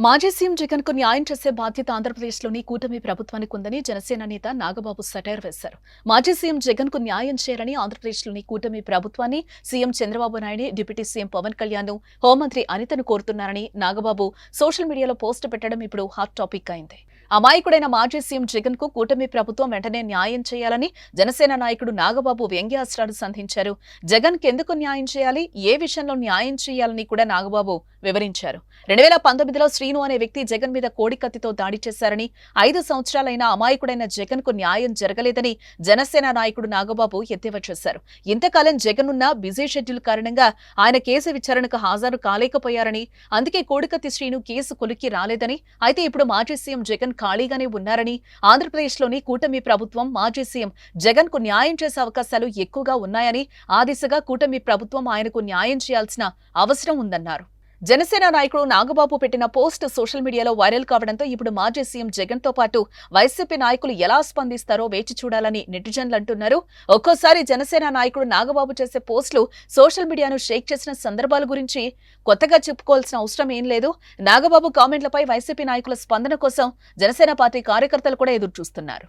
మాజీ సీఎం జగన్ కు న్యాయం చేసే బాధ్యత ఆంధ్రప్రదేశ్లోని కూటమి ప్రభుత్వానికి ఉందని జనసేన నేత నాగబాబు సెటైర్ వేశారు. మాజీ సీఎం జగన్ కు న్యాయం చేయాలని ఆంధ్రప్రదేశ్లోని కూటమి ప్రభుత్వాన్ని CM Chandrababu Naidu, deputy CM Pawan Kalyan, హోంమంత్రి అనితను కోరుతున్నారని నాగబాబు సోషల్ మీడియాలో పోస్ట్ పెట్టడం ఇప్పుడు హాట్ టాపిక్ అయింది. అమాయకుడైన మాజీ సీఎం జగన్ కు కూటమి ప్రభుత్వం వెంటనే న్యాయం చేయాలని జనసేన నాయకుడు నాగబాబు వ్యంగ్యాస్త్రాలు సంధించారు. జగన్ కెందుకు న్యాయం చేయాలి, ఏ విషయంలో న్యాయం చేయాలని కూడా నాగబాబు వివరించారు. 2019లో శ్రీను అనే వ్యక్తి జగన్ మీద కోడికత్తితో దాడి చేశారని, 5 సంవత్సరాలైన అమాయకుడైన జగన్ కు న్యాయం జరగలేదని జనసేన నాయకుడు నాగబాబు ఎద్దేవా చేశారు. ఇంతకాలం జగన్ ఉన్న బిజీ షెడ్యూల్ కారణంగా ఆయన కేసు విచారణకు హాజరు కాలేకపోయారని, అందుకే కోడికత్తి శ్రీను కేసు కొలిక్కి రాలేదని, అయితే ఇప్పుడు మాజీ సీఎం జగన్ ఖాళీగానే ఉన్నారని, ఆంధ్రప్రదేశ్లోని కూటమి ప్రభుత్వం మాజీ సీఎం జగన్ కు న్యాయం చేసే అవకాశాలు ఎక్కువగా ఉన్నాయని, ఆ దిశగా కూటమి ప్రభుత్వం ఆయనకు న్యాయం చేయాల్సిన అవసరం ఉందన్నారు. జనసేన నాయకుడు నాగబాబు పెట్టిన పోస్ట్ సోషల్ మీడియాలో వైరల్ కావడంతో ఇప్పుడు మాజీ సీఎం జగన్ తో పాటు వైసీపీ నాయకులు ఎలా స్పందిస్తారో వేచి చూడాలని నెటిజన్లు అంటున్నారు. ఒక్కోసారి జనసేన నాయకుడు నాగబాబు చేసే పోస్టులు సోషల్ మీడియాను షేక్ చేసిన సందర్భాల గురించి కొత్తగా చెప్పుకోవాల్సిన అవసరం ఏం లేదు. నాగబాబు కామెంట్లపై వైసీపీ నాయకుల స్పందన కోసం జనసేన పార్టీ కార్యకర్తలు కూడా ఎదురు చూస్తున్నారు.